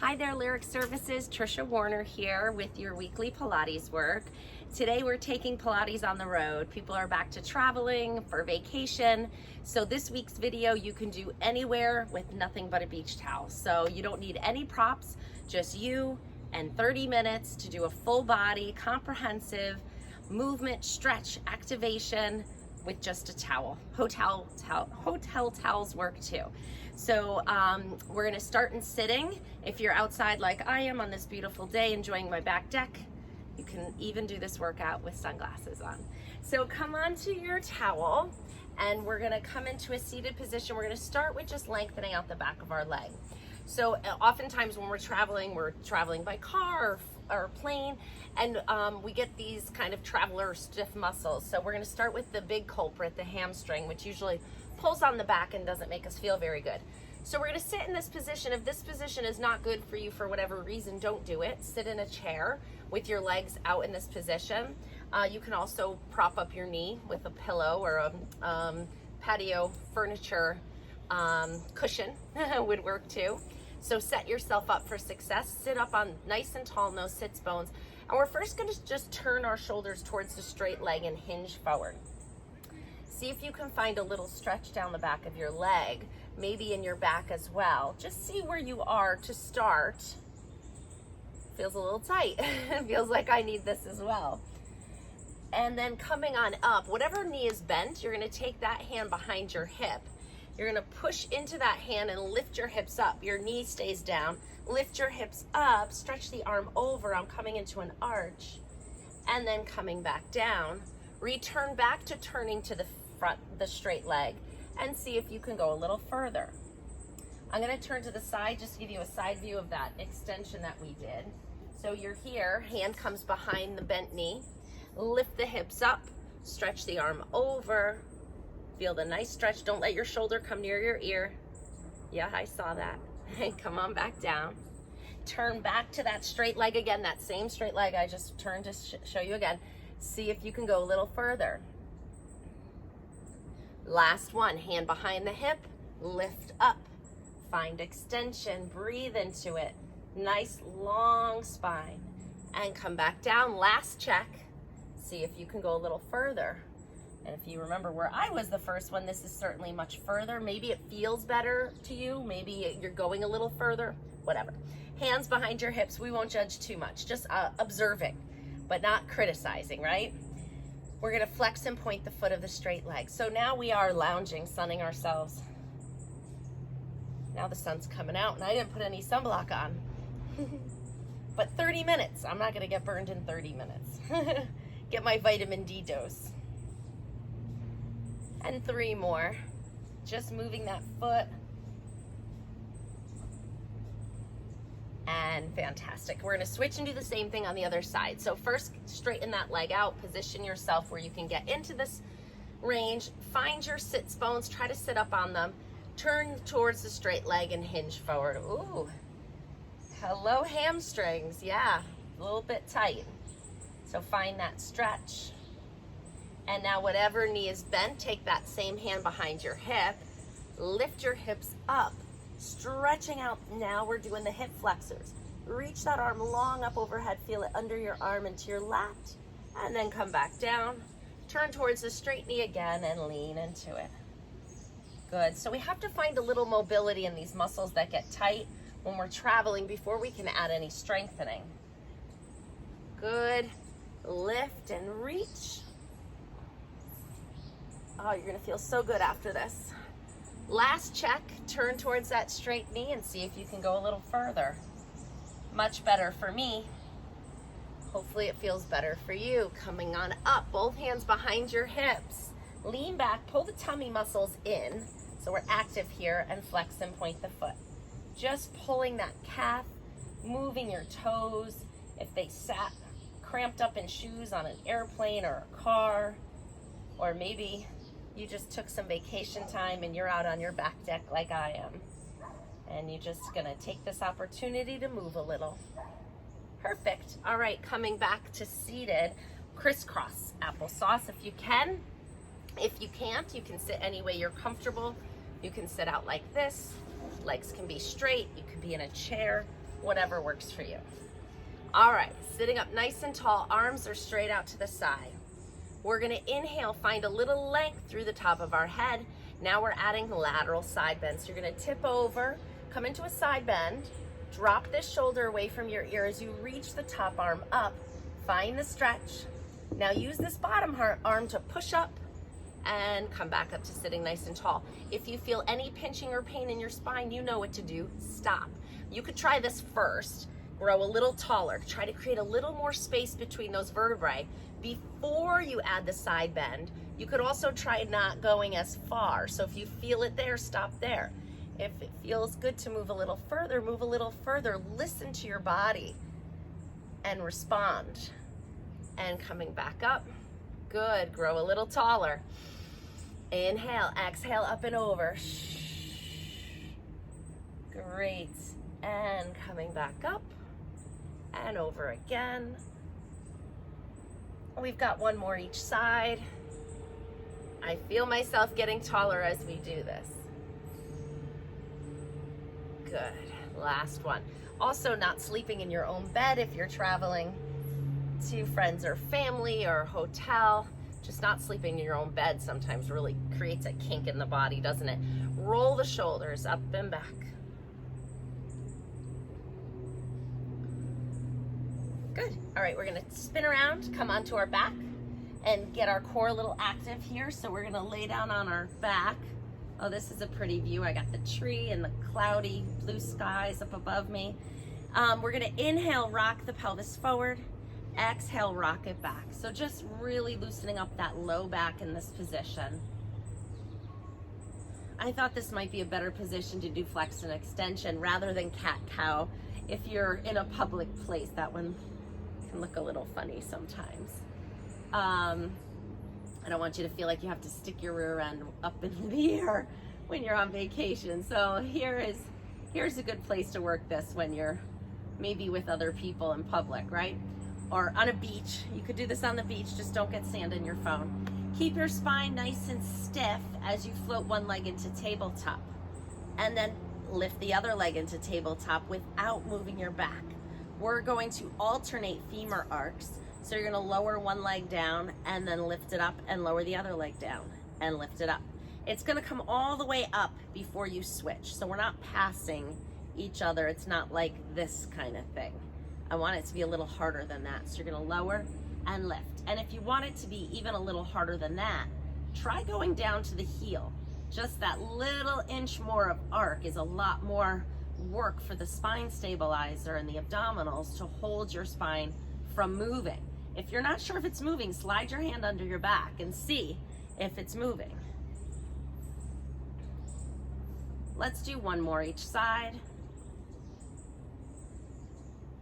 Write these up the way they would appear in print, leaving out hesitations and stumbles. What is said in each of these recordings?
Hi there, Lyric Services. Trisha Warner here with your weekly Pilates work. Today we're taking Pilates on the road. People are back to traveling for vacation. So this week's video you can do anywhere with nothing but a beach towel. So you don't need any props, just you and 30 minutes to do a full body, comprehensive movement, stretch, activation with just a towel. Hotel towels work too. So we're gonna start in sitting. If you're outside like I am on this beautiful day enjoying my back deck, you can even do this workout with sunglasses on. So come onto your towel and we're gonna come into a seated position. We're gonna start with just lengthening out the back of our leg. So oftentimes when we're traveling by car or plane, and we get these kind of traveler stiff muscles. So we're gonna start with the big culprit, the hamstring, which usually pulls on the back and doesn't make us feel very good. So we're gonna sit in this position. If this position is not good for you for whatever reason, don't do it. Sit in a chair with your legs out in this position. You can also prop up your knee with a pillow or a patio furniture cushion would work too. So set yourself up for success. Sit up on nice and tall, no sits bones. And we're first gonna just turn our shoulders towards the straight leg and hinge forward. See if you can find a little stretch down the back of your leg, maybe in your back as well. Just see where you are to start. Feels a little tight. Feels like I need this as well. And then coming on up, whatever knee is bent, you're gonna take that hand behind your hip. You're gonna push into that hand and lift your hips up. Your knee stays down. Lift your hips up, stretch the arm over. I'm coming into an arch. And then coming back down. Return back to turning to the front, the straight leg, and see if you can go a little further. I'm gonna turn to the side just to give you a side view of that extension that we did. So you're here, hand comes behind the bent knee. Lift the hips up, stretch the arm over. Feel the nice stretch. Don't let your shoulder come near your ear. Yeah, I saw that. Come on back down. Turn back to that straight leg again, that same straight leg I just turned to show you again. See if you can go a little further. Last one, hand behind the hip, lift up. Find extension, breathe into it. Nice long spine. And come back down, last check. See if you can go a little further. And if you remember where I was the first one, this is certainly much further. Maybe it feels better to you. Maybe you're going a little further, whatever. Hands behind your hips. We won't judge too much, just observing, but not criticizing, right? We're gonna flex and point the foot of the straight leg. So now we are lounging, sunning ourselves. Now the sun's coming out and I didn't put any sunblock on. But 30 minutes, I'm not gonna get burned in 30 minutes. Get my vitamin D dose. And 3 more. Just moving that foot. And fantastic. We're gonna switch and do the same thing on the other side. So first, straighten that leg out, position yourself where you can get into this range, find your sits bones, try to sit up on them, turn towards the straight leg and hinge forward. Ooh, hello hamstrings, yeah, a little bit tight. So find that stretch. And now whatever knee is bent, take that same hand behind your hip, lift your hips up, stretching out. Now we're doing the hip flexors. Reach that arm long up overhead, feel it under your arm into your lat, and then come back down. Turn towards the straight knee again and lean into it. Good, so we have to find a little mobility in these muscles that get tight when we're traveling before we can add any strengthening. Good, lift and reach. Oh, you're gonna feel so good after this. Last check, turn towards that straight knee and see if you can go a little further. Much better for me. Hopefully it feels better for you. Coming on up, both hands behind your hips. Lean back, pull the tummy muscles in. So we're active here and flex and point the foot. Just pulling that calf, moving your toes. If they sat cramped up in shoes on an airplane or a car, or maybe you just took some vacation time and you're out on your back deck like I am. And you're just gonna take this opportunity to move a little. Perfect. All right, coming back to seated, crisscross applesauce if you can. If you can't, you can sit any way you're comfortable. You can sit out like this. Legs can be straight. You could be in a chair. whatever works for you. All right, sitting up nice and tall, arms are straight out to the side. We're gonna inhale, find a little length through the top of our head. Now we're adding lateral side bend. So you're gonna tip over, come into a side bend, drop this shoulder away from your ear as you reach the top arm up, find the stretch. Now use this bottom arm to push up and come back up to sitting nice and tall. If you feel any pinching or pain in your spine, you know what to do, stop. You could try this first, grow a little taller, try to create a little more space between those vertebrae before you add the side bend. You could also try not going as far. So if you feel it there, stop there. If it feels good to move a little further, move a little further. Listen to your body and respond. And coming back up. Good, grow a little taller. Inhale, exhale, up and over. Great, and coming back up and over again. We've got one more each side. I feel myself getting taller as we do this. Good, last one. Also, not sleeping in your own bed if you're traveling to friends or family or hotel. Just not sleeping in your own bed sometimes really creates a kink in the body, doesn't it? Roll the shoulders up and back. Good. All right, we're gonna spin around, come onto our back, and get our core a little active here. So we're gonna lay down on our back. Oh, this is a pretty view. I got the tree and the cloudy blue skies up above me. We're gonna inhale, rock the pelvis forward. Exhale, rock it back. So just really loosening up that low back in this position. I thought this might be a better position to do flex and extension rather than cat-cow. If you're in a public place, that one can look a little funny sometimes. I don't want you to feel like you have to stick your rear end up in the air when you're on vacation. So here's a good place to work this when you're maybe with other people in public, right? Or on a beach. You could do this on the beach, just don't get sand in your phone. Keep your spine nice and stiff as you float one leg into tabletop. And then lift the other leg into tabletop without moving your back. We're going to alternate femur arcs. So you're gonna lower one leg down and then lift it up and lower the other leg down and lift it up. It's gonna come all the way up before you switch. So we're not passing each other. It's not like this kind of thing. I want it to be a little harder than that. So you're gonna lower and lift. And if you want it to be even a little harder than that, try going down to the heel. Just that little inch more of arc is a lot more work for the spine stabilizer and the abdominals to hold your spine from moving. If you're not sure if it's moving, slide your hand under your back and see if it's moving. Let's do one more each side.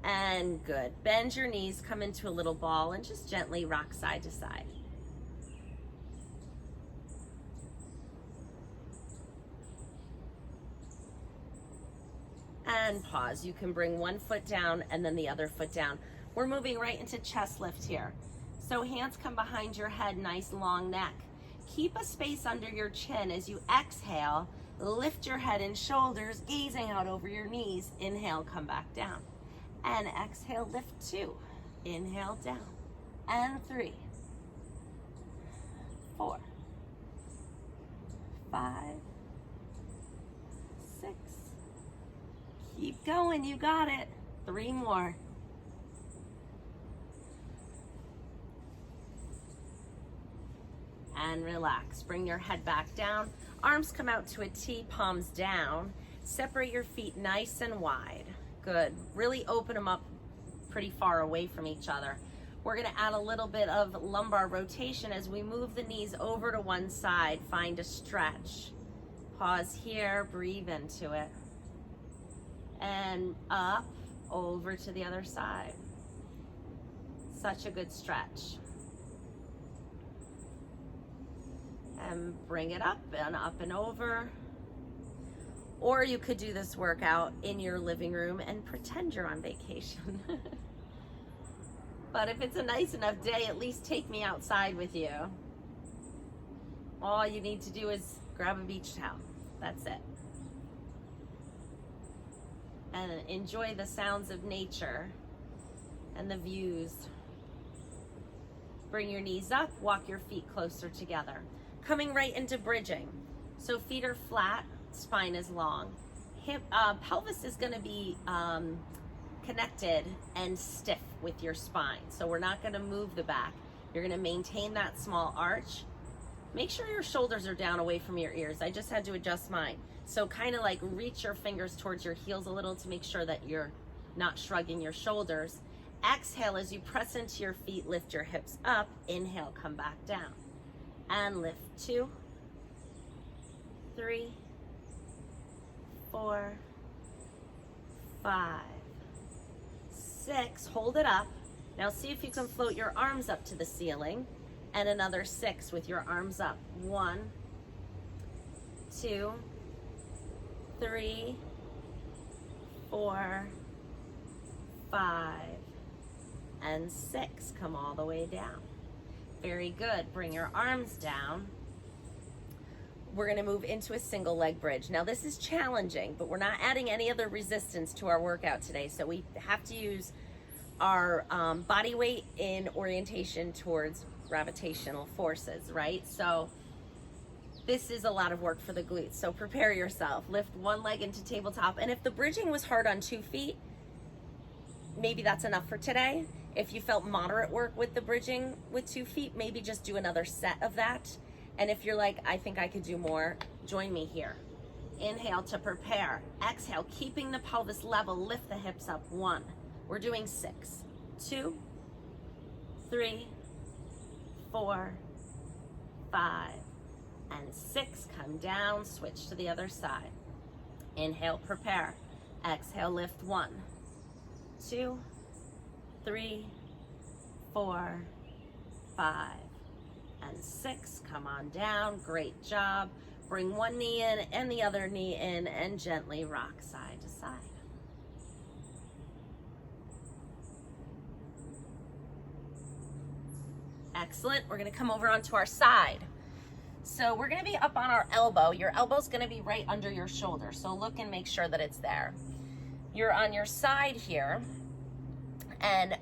And good. Bend your knees, come into a little ball, and just gently rock side to side. And pause. You can bring one foot down and then the other foot down. We're moving right into chest lift here. So hands come behind your head, nice long neck. Keep a space under your chin as you exhale. Lift your head and shoulders, gazing out over your knees. Inhale, come back down. And exhale, lift 2. Inhale, down. And 3, 4, 5, 6. Keep going, you got it. 3 more. And relax. Bring your head back down. Arms come out to a T, palms down. Separate your feet nice and wide. Good. Really open them up pretty far away from each other. We're going to add a little bit of lumbar rotation as we move the knees over to one side. Find a stretch. Pause here. Breathe into it. And up, over to the other side. Such a good stretch. And bring it up and over. Or you could do this workout in your living room and pretend you're on vacation. But if it's a nice enough day, at least take me outside with you. All you need to do is grab a beach towel. That's it. and enjoy the sounds of nature and the views. Bring your knees up, walk your feet closer together. Coming right into bridging. So feet are flat, spine is long. Pelvis is gonna be connected and stiff with your spine. So we're not gonna move the back. You're gonna maintain that small arch. Make sure your shoulders are down away from your ears. I just had to adjust mine. So kind of like reach your fingers towards your heels a little to make sure that you're not shrugging your shoulders. Exhale as you press into your feet, lift your hips up. Inhale, come back down. And lift 2, 3, 4, 5, 6. Hold it up. Now see if you can float your arms up to the ceiling. And another 6 with your arms up. 1, 2, 3, 4, 5, and 6. Come all the way down. Very good. Bring your arms down. We're going to move into a single leg bridge. Now this is challenging, but we're not adding any other resistance to our workout today. So we have to use our body weight in orientation towards gravitational forces, right? So this is a lot of work for the glutes. So prepare yourself. Lift one leg into tabletop. And if the bridging was hard on 2 feet, maybe that's enough for today. If you felt moderate work with the bridging with 2 feet, maybe just do another set of that. And if you're like, I think I could do more, join me here. Inhale to prepare. Exhale, keeping the pelvis level, lift the hips up. 1. We're doing 6. 2, 3, 4, 5, and 6. Come down, switch to the other side. Inhale, prepare. Exhale, lift. 1, 2, 3, 4, 5, and 6. Come on down. Great job. Bring one knee in and the other knee in and gently rock side to side. Excellent. We're going to come over onto our side. So we're going to be up on our elbow. Your elbow's going to be right under your shoulder. So look and make sure that it's there. You're on your side here. And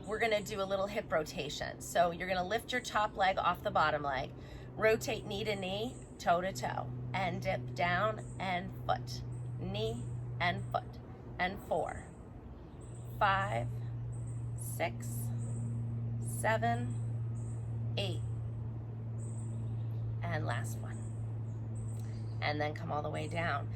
we're going to do a little hip rotation. So you're going to lift your top leg off the bottom leg. Rotate knee to knee, toe to toe. And dip down and foot. Knee and foot. And 4, 5, 6, 7, 8, and last one. And then come all the way down.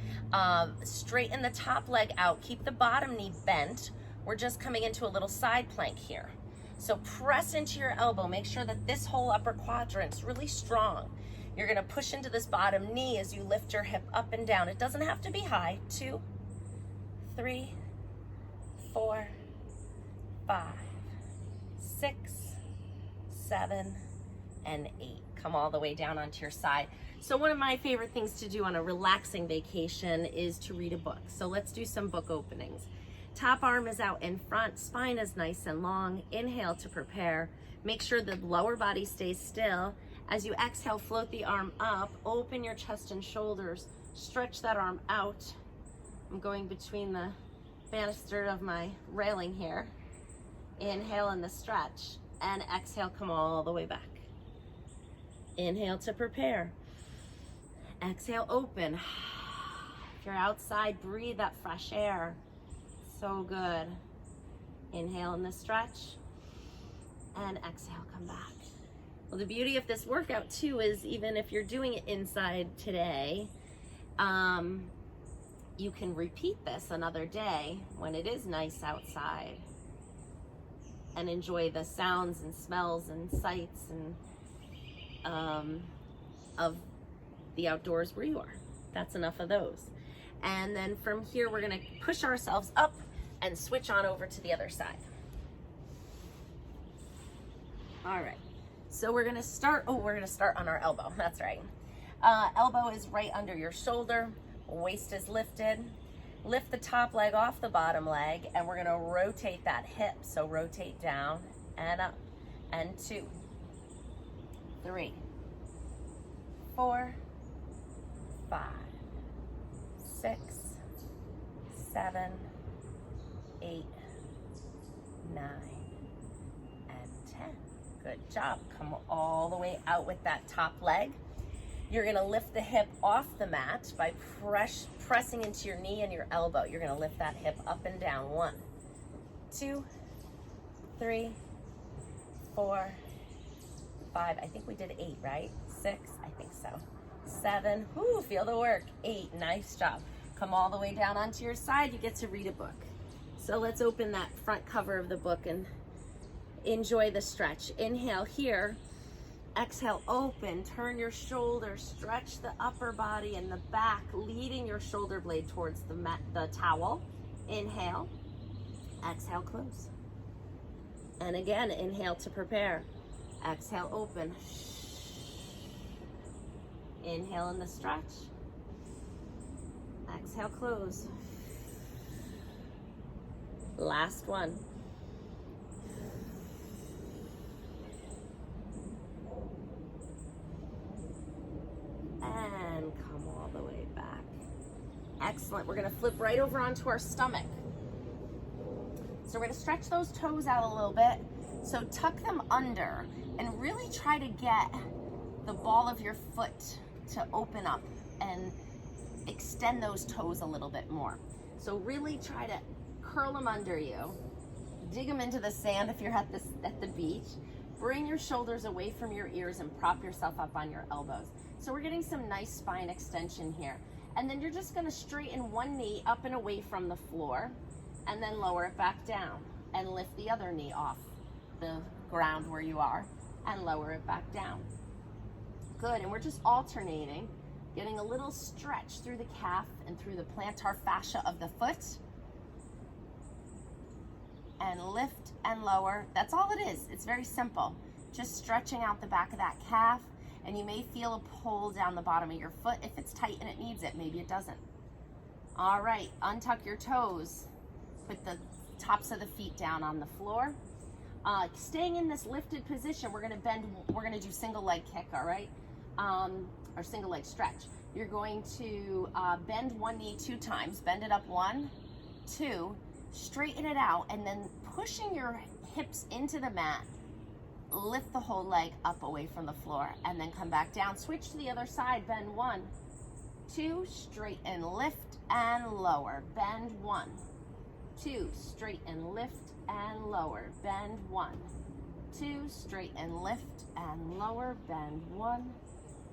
Straighten the top leg out. Keep the bottom knee bent. We're just coming into a little side plank here. So press into your elbow. Make sure that this whole upper quadrant's really strong. You're gonna push into this bottom knee as you lift your hip up and down. It doesn't have to be high. 2, 3, 4, 5, 6, 7, and 8. Come all the way down onto your side. So one of my favorite things to do on a relaxing vacation is to read a book. So let's do some book openings. Top arm is out in front, spine is nice and long. Inhale to prepare. Make sure the lower body stays still. As you exhale, float the arm up, open your chest and shoulders, stretch that arm out. I'm going between the banister of my railing here. Inhale in the stretch, and exhale, come all the way back. Inhale to prepare. Exhale, open. If you're outside, breathe that fresh air. So good. Inhale in the stretch, and exhale, come back. Well, the beauty of this workout too is even if you're doing it inside today, you can repeat this another day when it is nice outside and enjoy the sounds and smells and sights and of the outdoors where you are. That's enough of those. And then from here, we're gonna push ourselves up and switch on over to the other side. All right, so we're gonna start on our elbow, that's right. Elbow is right under your shoulder, waist is lifted. Lift the top leg off the bottom leg, and we're gonna rotate that hip. So rotate down and up, and 2, 3, 4, 5, 6, 7, 8, 9, and 10. Good job. Come all the way out with that top leg. You're gonna lift the hip off the mat by pressing into your knee and your elbow. You're gonna lift that hip up and down. 1, 2, 3, 4, 5. I think we did 8, right? 6, I think so. 7, whoo, feel the work. 8, nice job. Come all the way down onto your side. You get to read a book. So let's open that front cover of the book and enjoy the stretch. Inhale here. Exhale, open, turn your shoulders, stretch the upper body and the back, leading your shoulder blade towards the towel. Inhale, exhale, close. And again, inhale to prepare. Exhale, open. Inhale in the stretch. Exhale, close. Last one. And come all the way back. Excellent. We're going to flip right over onto our stomach. So we're going to stretch those toes out a little bit. So tuck them under and really try to get the ball of your foot to open up and extend those toes a little bit more. So really try to curl them under you. Dig them into the sand if you're at the beach. Bring your shoulders away from your ears and prop yourself up on your elbows. So we're getting some nice spine extension here. And then you're just gonna straighten one knee up and away from the floor and then lower it back down and lift the other knee off the ground where you are and lower it back down. Good, and we're just alternating, getting a little stretch through the calf and through the plantar fascia of the foot. And lift and lower. That's all it is. It's very simple. Just stretching out the back of that calf, and you may feel a pull down the bottom of your foot if it's tight and it needs it. Maybe it doesn't. All right, untuck your toes. Put the tops of the feet down on the floor. Staying in this lifted position, we're gonna bend, we're gonna do single leg kick, all right? Or single leg stretch. You're going to bend one knee 2 times. Bend it up 1, 2, straighten it out, and then pushing your hips into the mat, lift the whole leg up away from the floor, and then come back down. Switch to the other side, bend 1, 2, straighten, lift, and lower. Bend 1, 2, straighten, lift, and lower. Bend 1, 2, straighten, lift, and lower. Bend 1,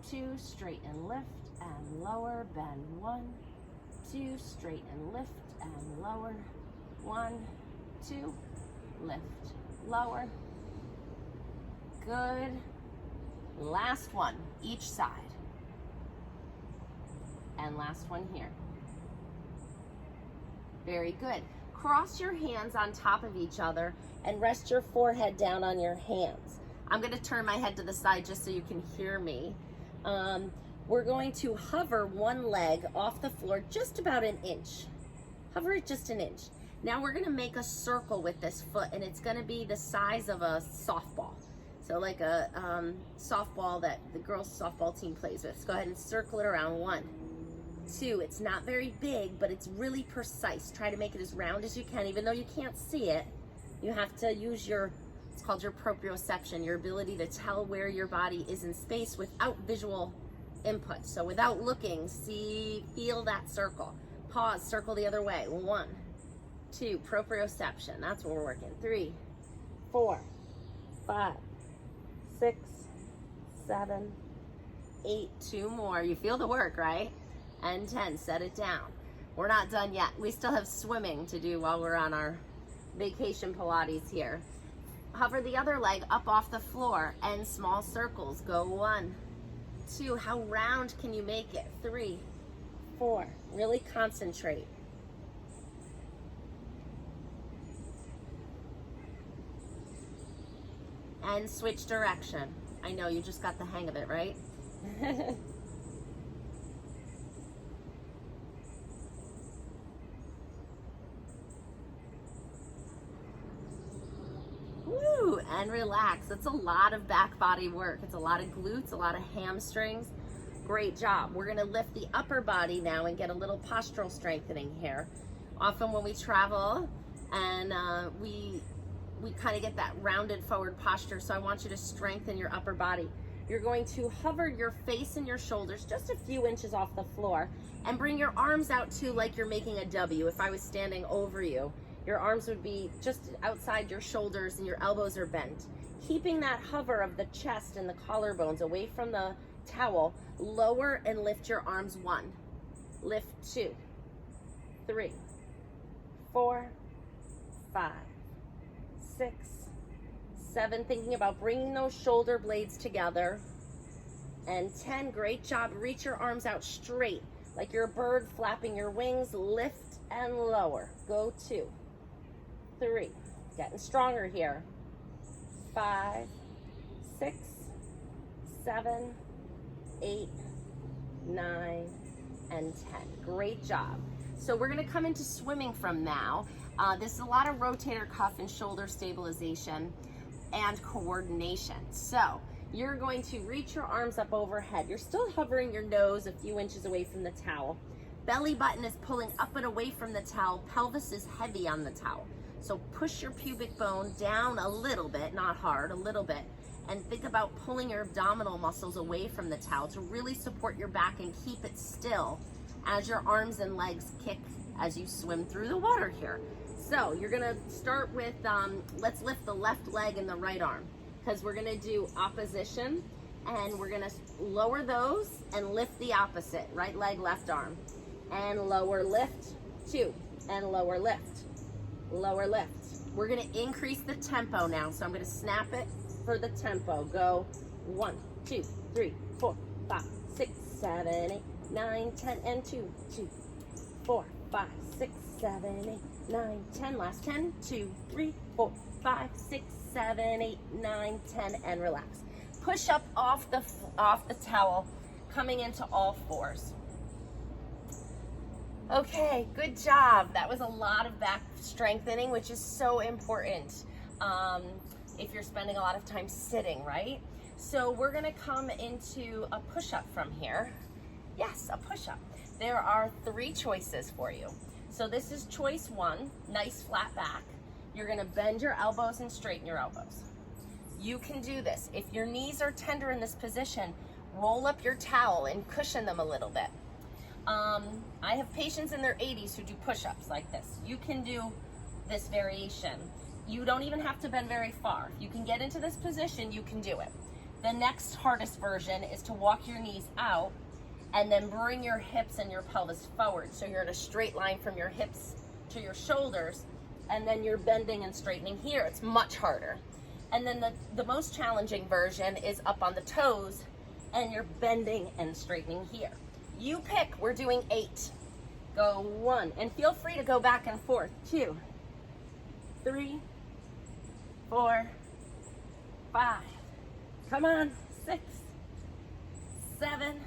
2, straighten, lift, and lower. Bend 1, 2, straighten, lift, and lower. 1, 2, lift, lower. Good. Last one, each side. And last one here. Very good. Cross your hands on top of each other and rest your forehead down on your hands. I'm going to turn my head to the side just so you can hear me. We're going to hover one leg off the floor just about an inch. Hover it just an inch. Now we're gonna make a circle with this foot, and it's gonna be the size of a softball. So like a softball that the girls softball team plays with. So go ahead and circle it around. 1, 2, it's not very big, but it's really precise. Try to make it as round as you can, even though you can't see it. You have to use it's called your proprioception, your ability to tell where your body is in space without visual input. So without looking, feel that circle. Pause, circle the other way. 1, 2, proprioception, that's what we're working. 3, 4, 5, 6, 7, 8, 2 more. You feel the work, right? And 10, set it down. We're not done yet. We still have swimming to do while we're on our vacation Pilates here. Hover the other leg up off the floor and small circles. Go 1, 2, how round can you make it? 3, 4, really concentrate. And switch direction. I know you just got the hang of it, right? Woo, and relax. It's a lot of back body work. It's a lot of glutes, a lot of hamstrings. Great job. We're gonna lift the upper body now and get a little postural strengthening here. Often when we travel and we kind of get that rounded forward posture. So I want you to strengthen your upper body. You're going to hover your face and your shoulders just a few inches off the floor and bring your arms out to like you're making a W. If I was standing over you, your arms would be just outside your shoulders and your elbows are bent. Keeping that hover of the chest and the collarbones away from the towel, lower and lift your arms. 1, lift 2, 3, 4, 5, 6, 7. Thinking about bringing those shoulder blades together. And 10, great job. Reach your arms out straight, like you're a bird flapping your wings. Lift and lower. Go 2, 3, getting stronger here. 5, 6, 7, 8, 9, and 10. Great job. So we're gonna come into swimming from now. This is a lot of rotator cuff and shoulder stabilization and coordination. So you're going to reach your arms up overhead. You're still hovering your nose a few inches away from the towel. Belly button is pulling up and away from the towel. Pelvis is heavy on the towel. So push your pubic bone down a little bit, not hard, a little bit, and think about pulling your abdominal muscles away from the towel to really support your back and keep it still as your arms and legs kick as you swim through the water here. So you're gonna start with, let's lift the left leg and the right arm, because we're gonna do opposition, and we're gonna lower those and lift the opposite, right leg, left arm, and lower, lift, 2, and lower, lift, lower, lift. We're gonna increase the tempo now, so I'm gonna snap it for the tempo. Go 1, 2, 3, 4, 5, 6, 7, 8, 9, 10, and 2, 2, 4, 5, 6, 7, 8, 9, 10. Last 10, 2, 3, 4, 5, 6, 7, 8, 9, 10, and relax. Push up off the towel, coming into all fours. Okay, good job. That was a lot of back strengthening, which is so important if you're spending a lot of time sitting, right? So we're gonna come into a push-up from here. Yes, a push-up. There are 3 choices for you. So this is choice 1, nice flat back. You're gonna bend your elbows and straighten your elbows. You can do this. If your knees are tender in this position, roll up your towel and cushion them a little bit. I have patients in their 80s who do push-ups like this. You can do this variation. You don't even have to bend very far. If you can get into this position, you can do it. The next hardest version is to walk your knees out and then bring your hips and your pelvis forward. So you're in a straight line from your hips to your shoulders, and then you're bending and straightening here. It's much harder. And then the most challenging version is up on the toes, and you're bending and straightening here. You pick. We're doing 8. Go 1, and feel free to go back and forth. 2, 3, 4, 5. Come on. 6, 7,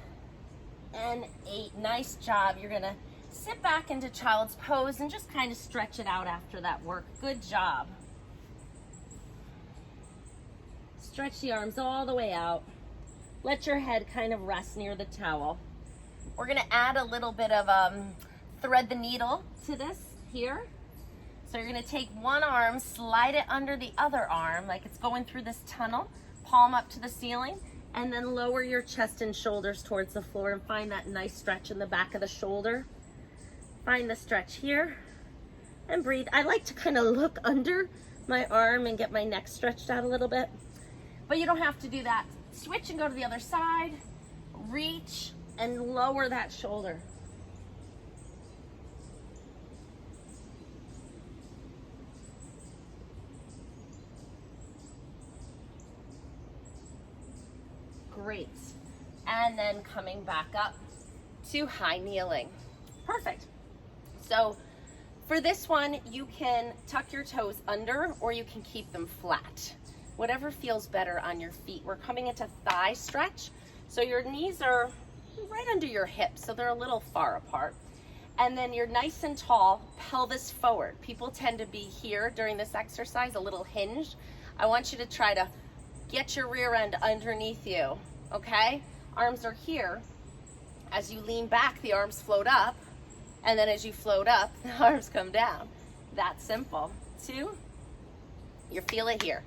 and 8. Nice job. You're gonna sit back into child's pose and just kind of stretch it out after that work. Good job. Stretch the arms all the way out. Let your head kind of rest near the towel. We're gonna add a little bit of thread the needle to this here. So you're gonna take one arm, slide it under the other arm like it's going through this tunnel, palm up to the ceiling, and then lower your chest and shoulders towards the floor and find that nice stretch in the back of the shoulder. Find the stretch here and breathe. I like to kind of look under my arm and get my neck stretched out a little bit, but you don't have to do that. Switch and go to the other side, reach and lower that shoulder. Great. And then coming back up to high kneeling. Perfect. So for this one, you can tuck your toes under or you can keep them flat. Whatever feels better on your feet. We're coming into thigh stretch. So your knees are right under your hips, so they're a little far apart. And then you're nice and tall, pelvis forward. People tend to be here during this exercise, a little hinged. I want you to try to get your rear end underneath you, okay? Arms are here. As you lean back, the arms float up, and then as you float up, the arms come down. That simple. 2, you feel it here.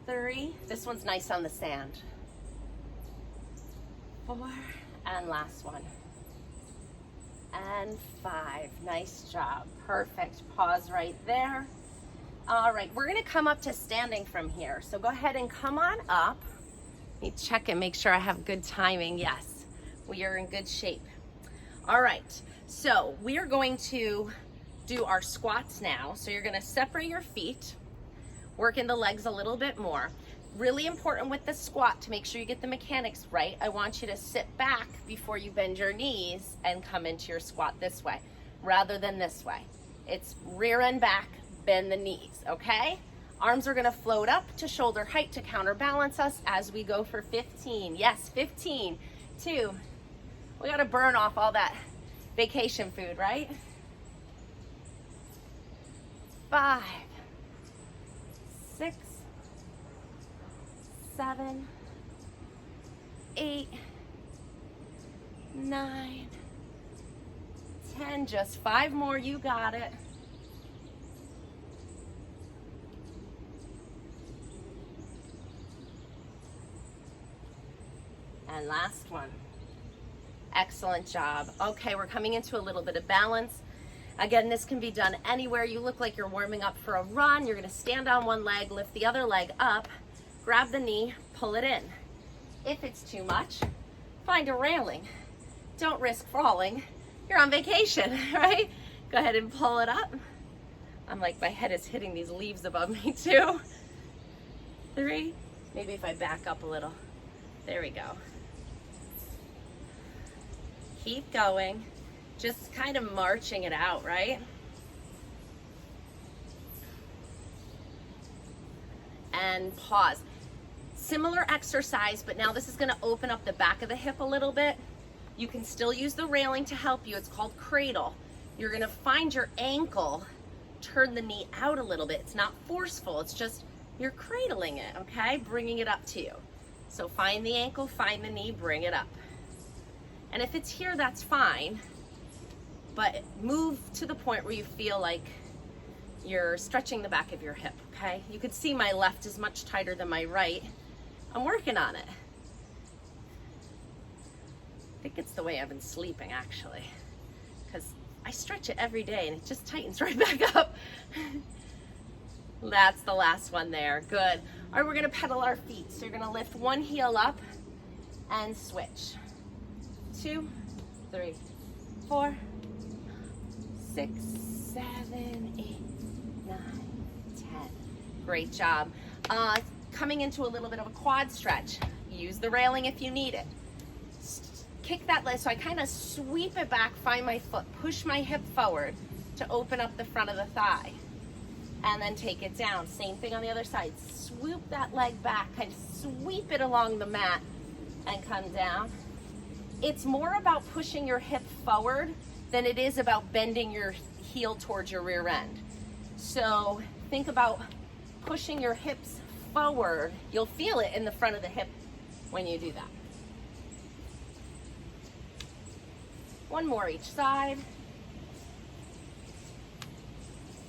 3, this one's nice on the sand. 4, and last one. And 5, nice job, perfect. Pause right there. All right, we're gonna come up to standing from here. So go ahead and come on up. Let me check and make sure I have good timing. Yes, we are in good shape. All right, so we are going to do our squats now. So you're gonna separate your feet, work in the legs a little bit more. Really important with the squat to make sure you get the mechanics right. I want you to sit back before you bend your knees and come into your squat this way, rather than this way. It's rear and back, bend the knees, okay? Arms are gonna float up to shoulder height to counterbalance us as we go for 15. Yes, 15, 2. We gotta burn off all that vacation food, right? 5, 6, 7, 8, 9, 10. Just 5 more, you got it. And last one. Excellent job. Okay, we're coming into a little bit of balance. Again, this can be done anywhere. You look like you're warming up for a run. You're gonna stand on one leg, lift the other leg up, grab the knee, pull it in. If it's too much, find a railing. Don't risk falling. You're on vacation, right? Go ahead and pull it up. I'm like, my head is hitting these leaves above me too. 3, maybe if I back up a little. There we go. Keep going. Just kind of marching it out, right? And pause. Similar exercise, but now this is going to open up the back of the hip a little bit. You can still use the railing to help you. It's called Cradle. You're going to find your ankle, turn the knee out a little bit. It's not forceful. It's just you're cradling it, okay? Bringing it up to you. So find the ankle, find the knee, bring it up. And if it's here, that's fine. But move to the point where you feel like you're stretching the back of your hip, okay? You can see my left is much tighter than my right. I'm working on it. I think it's the way I've been sleeping, actually, because I stretch it every day and it just tightens right back up. That's the last one there. Good. All right, we're gonna pedal our feet. So you're gonna lift one heel up and switch. 2, 3, 4, 6, 7, 8, 9, 10. Great job. Coming into a little bit of a quad stretch. Use the railing if you need it. Kick that leg, so I kind of sweep it back, find my foot, push my hip forward to open up the front of the thigh, and then take it down. Same thing on the other side. Swoop that leg back, kind of sweep it along the mat and come down. It's more about pushing your hip forward than it is about bending your heel towards your rear end. So think about pushing your hips forward. You'll feel it in the front of the hip when you do that. One more each side.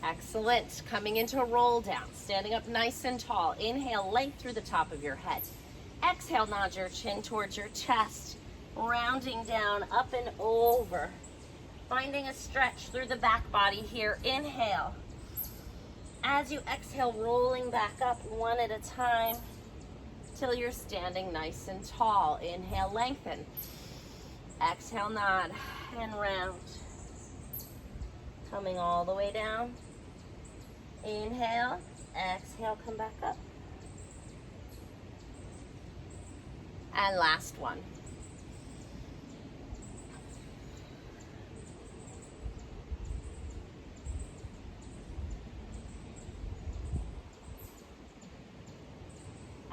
Excellent. Coming into a roll down, standing up nice and tall. Inhale, length through the top of your head. Exhale, nod your chin towards your chest, rounding down, up and over. Finding a stretch through the back body here. Inhale. As you exhale, rolling back up one at a time till you're standing nice and tall. Inhale, lengthen. Exhale, nod and round. Coming all the way down. Inhale, exhale, come back up. And last one.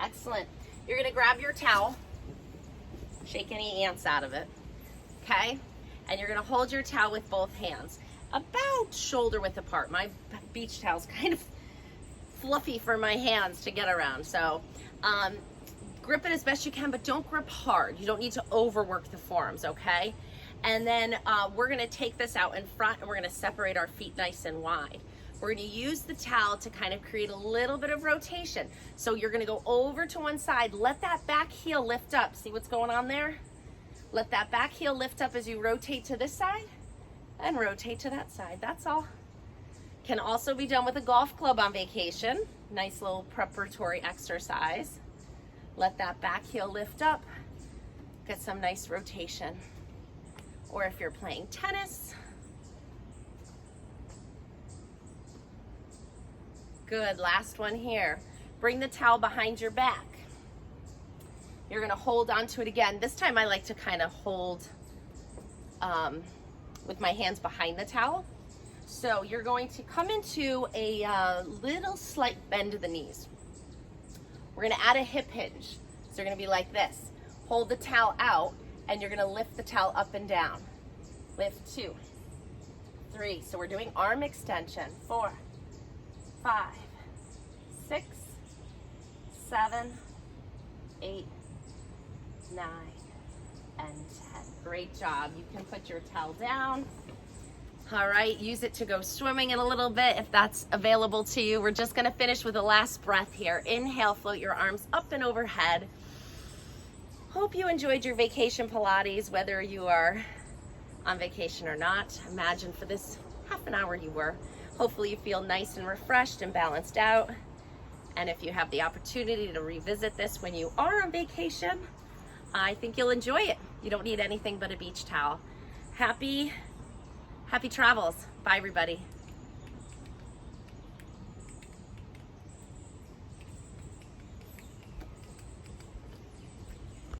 Excellent. You're gonna grab your towel, shake any ants out of it, okay? And you're gonna hold your towel with both hands, about shoulder width apart. My beach towel's kind of fluffy for my hands to get around, so grip it as best you can, but don't grip hard. You don't need to overwork the forearms, okay? And then we're gonna take this out in front and we're gonna separate our feet nice and wide. We're gonna use the towel to kind of create a little bit of rotation. So you're gonna go over to one side, let that back heel lift up. See what's going on there? Let that back heel lift up as you rotate to this side and rotate to that side, that's all. Can also be done with a golf club on vacation. Nice little preparatory exercise. Let that back heel lift up, get some nice rotation. Or if you're playing tennis, good, last one here. Bring the towel behind your back. You're gonna hold onto it again. This time I like to kind of hold with my hands behind the towel. So you're going to come into a little slight bend of the knees. We're gonna add a hip hinge. So you're gonna be like this. Hold the towel out and you're gonna lift the towel up and down. Lift 2, 3. So we're doing arm extension. 4, 5, 6, 7, 8, 9, and 10. Great job. You can put your towel down. All right, use it to go swimming in a little bit if that's available to you. We're just gonna finish with a last breath here. Inhale, float your arms up and overhead. Hope you enjoyed your vacation Pilates, whether you are on vacation or not. Imagine for this half an hour you were. Hopefully you feel nice and refreshed and balanced out. And if you have the opportunity to revisit this when you are on vacation, I think you'll enjoy it. You don't need anything but a beach towel. Happy travels. Bye, everybody.